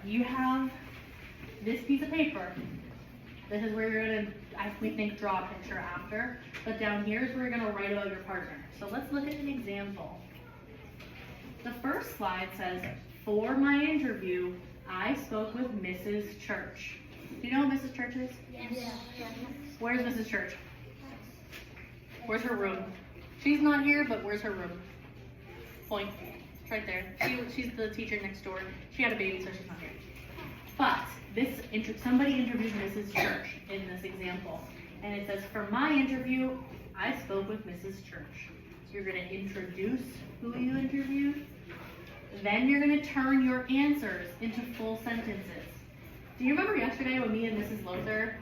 you have this piece of paper. This is where you're gonna, we think, draw a picture after. But down here is where you're gonna write about your partner. So let's look at an example. The first slide says, for my interview, I spoke with Mrs. Church. Do you know what Mrs. Church is? Yes. Where's Mrs. Church? Where's her room? She's not here, but where's her room? Point. It's right there. She's the teacher next door. She had a baby, so she's not here. But somebody interviewed Mrs. Church in this example. And it says, for my interview, I spoke with Mrs. Church. So you're going to introduce who you interviewed. Then you're going to turn your answers into full sentences. Do you remember yesterday when me and Mrs. Lothar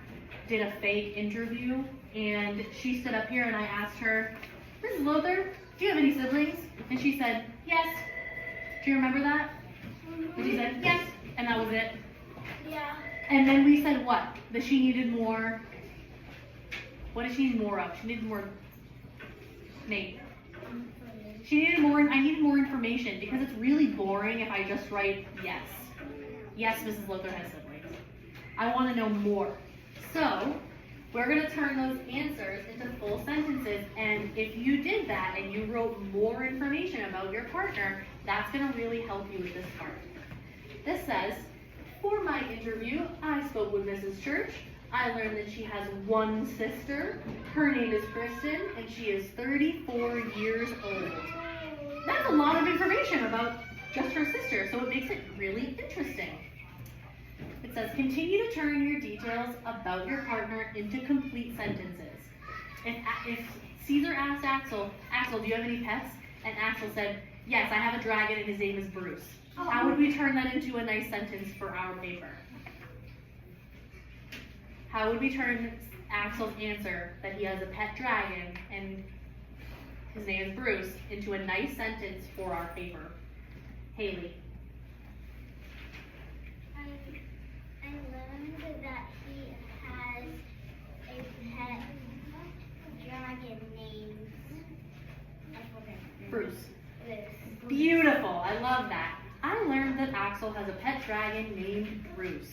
did a fake interview? And she stood up here and I asked her, Mrs. Lothar, do you have any siblings? And she said, yes. Do you remember that? And she said, yes. And that was it. Yeah. And then we said what? That she needed more. What did she need more of? She needed more. Nate. She needed more. I needed more information because it's really boring if I just write yes. Yes, Mrs. Lothar has siblings. I want to know more. So we're going to turn those answers into full sentences. And if you did that and you wrote more information about your partner, that's going to really help you with this part. This says, for my interview, I spoke with Mrs. Church. I learned that she has one sister. Her name is Kristen, and she is 34 years old. That's a lot of information about just her sister, so it makes it really interesting. It says, continue to turn your details about your partner into complete sentences. If Caesar asked Axel, do you have any pets? And Axel said, yes, I have a dragon and his name is Bruce. How would we turn that into a nice sentence for our paper? How would we turn Axel's answer that he has a pet dragon and his name is Bruce into a nice sentence for our paper? Haley. I learned that he has a pet dragon named Bruce. Bruce. Beautiful. I love that. I learned that Axel has a pet dragon named Bruce.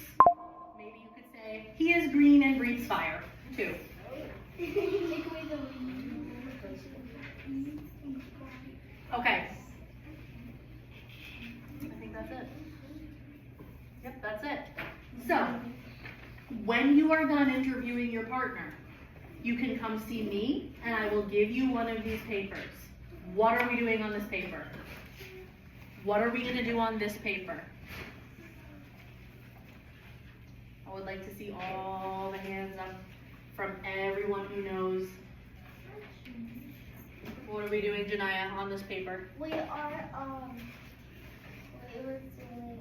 Maybe you could say he is green and breathes fire, too. Okay. I think that's it. Yep, that's it. So, when you are done interviewing your partner, you can come see me and I will give you one of these papers. What are we doing on this paper? What are we going to do on this paper? I would like to see all the hands up from everyone who knows. What are we doing, Janaya, on this paper? We were doing,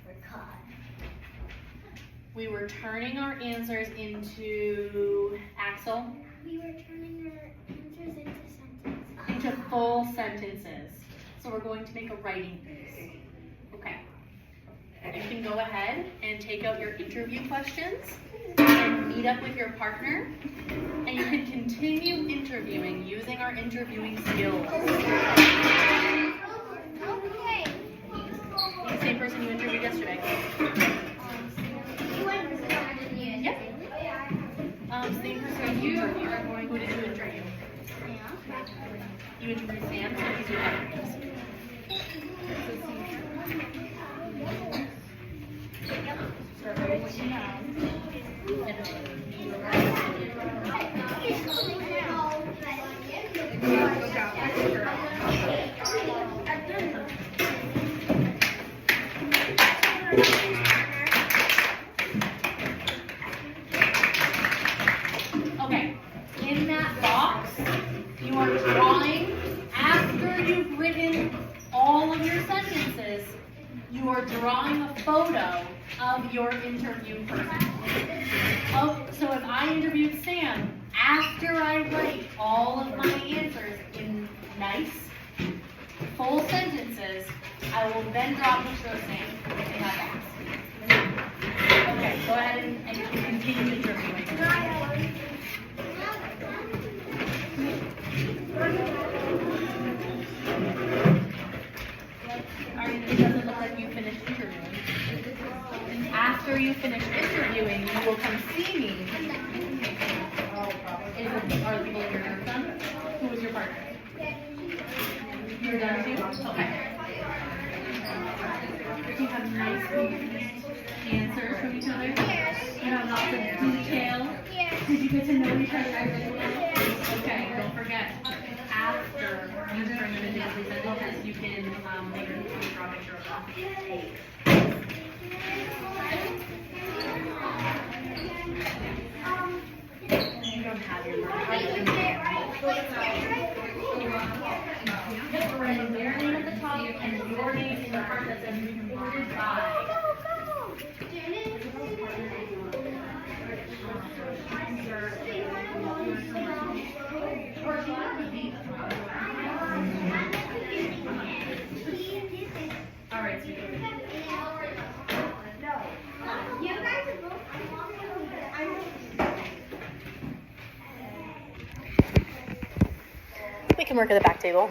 forgot. We were turning our answers into Axel. We were turning our answers into sentences. Into full sentences. So we're going to make a writing piece. Okay. You can go ahead and take out your interview questions and meet up with your partner. And you can continue interviewing using our interviewing skills. Okay. The same person you interviewed yesterday. Yep. Same person you interviewed. Who did you interview? You interviewed Sam, so he's your partner. Start writing what you have. Okay, in that box, you are drawing, after you've written all of your sentences, you are drawing a photo of your interview person. So if I interviewed Sam, after I write all of my answers in nice, full sentences, I will then draw a picture of Sam in that box. Okay, go ahead and continue interviewing. It doesn't look like you finished interviewing. after you finish interviewing, you will come see me. Are the people in your group done? Who was your partner? You're done too? Okay. Do you have nice answers from each other? You have lots of detail? Did you get to know each other? Okay, don't forget, after you turn them into complete sentences, you can make a draw a picture of them. You don't have your writing their name at the top and your name in the part that says recorded by. All right, we can work at the back table.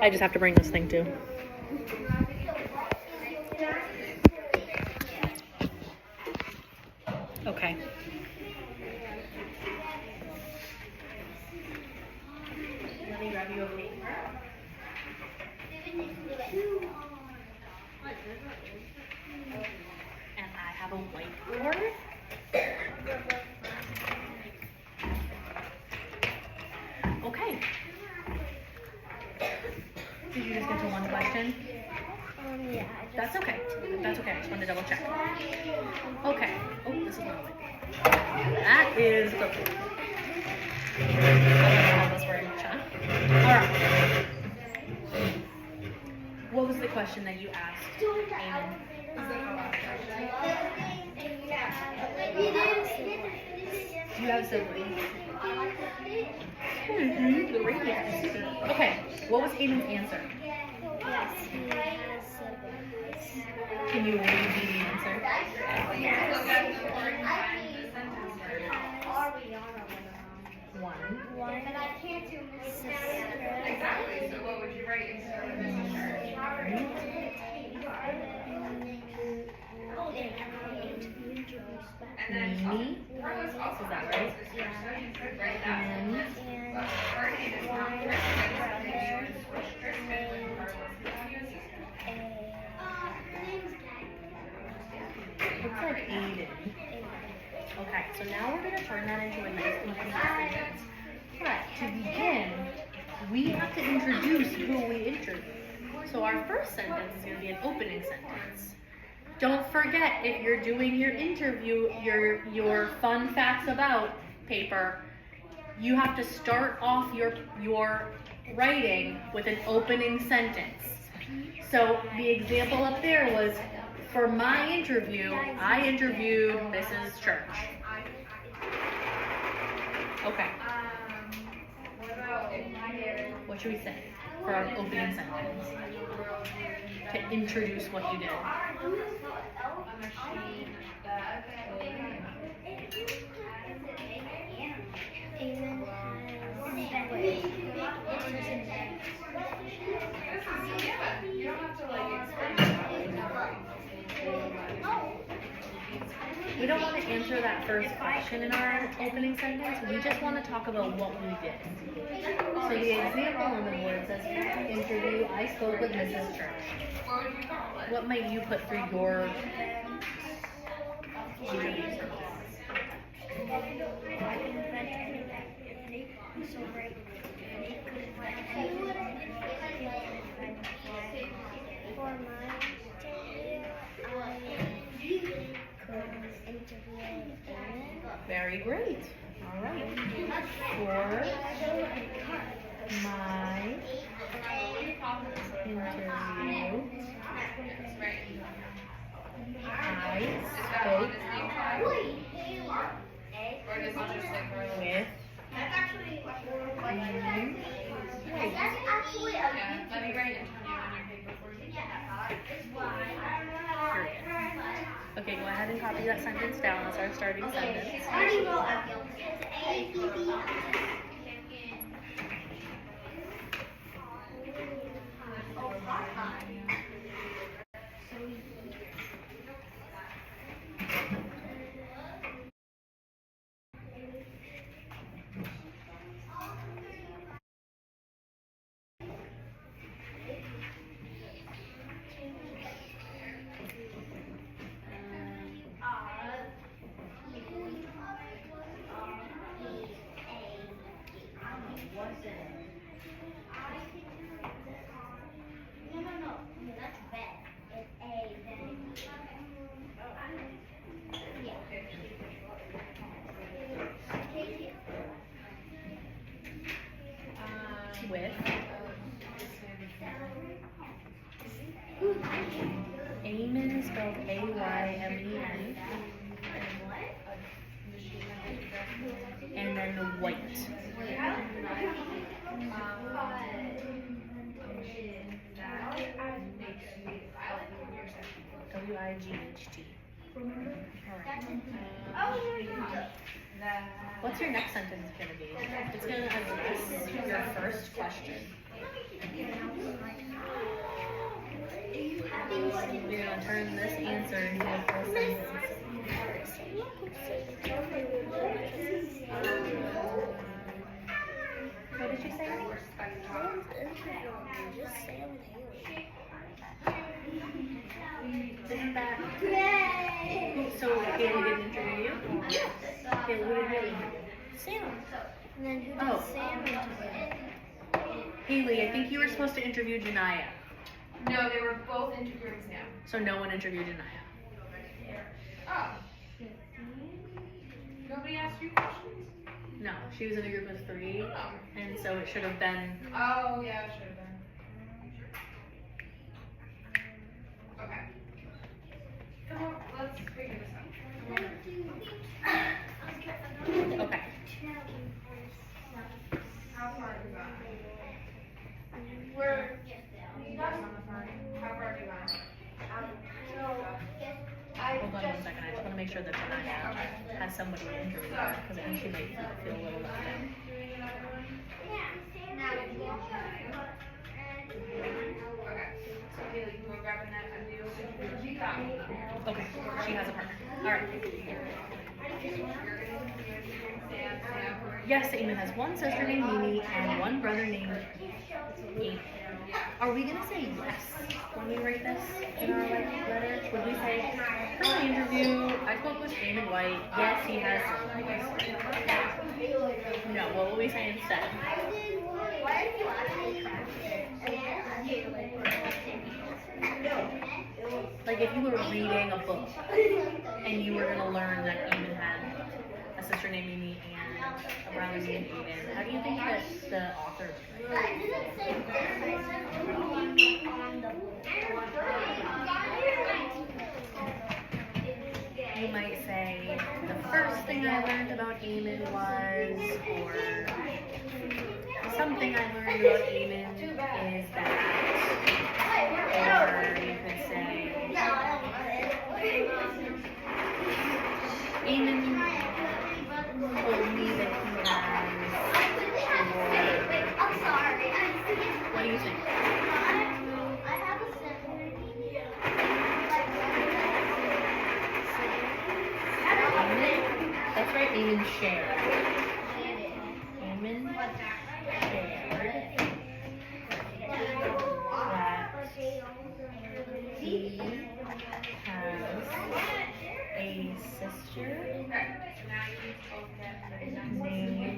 I just have to bring this thing too. Okay. Let me grab you a paper. And I have a whiteboard. Okay. Did you just get to one question? Yeah. That's okay. That's okay. I just wanted to double check. Okay. Oh, this is one of my. That is the. All this very much, huh? All right. What was the question that you asked, Aiden? Do you have siblings? Okay. What was Aiden's answer? Yes, he has siblings. Can you read the answer? One. One sister. Exactly. So what would you write instead of Mrs. And then Mimi. Carlos also Is that has right? a sister, so you could write that. And But her name is not Carlos, and you would switch Tristan and Carlos would be a sister. looks like Aiden. Okay, so now we're going to turn that into a nice complete sentence. But to begin, we have to introduce who we interview. So our first sentence is going to be an opening sentence. Don't forget, if you're doing your interview, your fun facts about paper, you have to start off your writing with an opening sentence. So the example up there was, for my interview, I interviewed Mrs. Church. Okay. What should we say for our opening sentence? To introduce what you did. You don't have to like explain We don't want to answer that first question in our opening sentence. We just want to talk about what we did. So the example on the board says, for the interview, I spoke with Mrs. Church. What would you call it? What might you put for your Very great. All right. For my interview, I spoke Or does it just like with That's actually Yeah. Let me write Antonio on your paper for you. Okay, go ahead and copy that sentence down. That's our starting sentence. with Aymen, spelled A-Y-M-E-N, and then White. W-I-G-H-T. Alright. What's your next sentence gonna be? It's gonna address your first question. You're gonna turn this answer into a full sentence. What did you say? Isn't that? So Haley didn't interview you? Yes. Haley, who did Haley? Sam. And then who Oh. did Sam interview? Haley, I think you were supposed to interview Janaya. No, they were both interviewing Sam. So no one interviewed Janaya. Oh. Nobody asked you questions? No, she was in a group of 3, Oh. and so it should have been. Oh, yeah, it should have been. Okay. Come on, let's figure this out. Okay. How far have you gone? We're not on the phone. How far have you gone? Hold on 1 second. I just want to make sure that Janaya has somebody to interview her, because I think she might feel a little left out. Okay. So Haley, can we grab in that a new interview? She got me. Okay, she has a partner. Alright. Yes, Aymen has one sister named Mimi and one brother named Aymen. Are we gonna say yes when we write this in our letter? Would we say, for my interview, I spoke with Aymen White. Yes, he has siblings. No, what will we say instead? Like if you were reading a book and you were gonna learn that Aymen had a sister named Mimi and a brother named Aymen, how do you think that the author would write? You might say, the first thing I learned about Aymen was, or something I learned about Aymen is that, or you could say, Aymen told me that he has, what do you think? That's right, Aymen shared. Aymen shared that he has a sister named Mimi,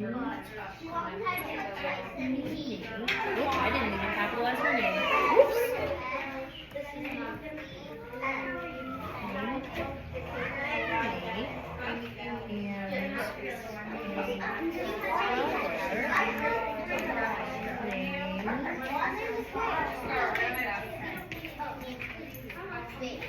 which I didn't even capitalize her name. Oops. Wait.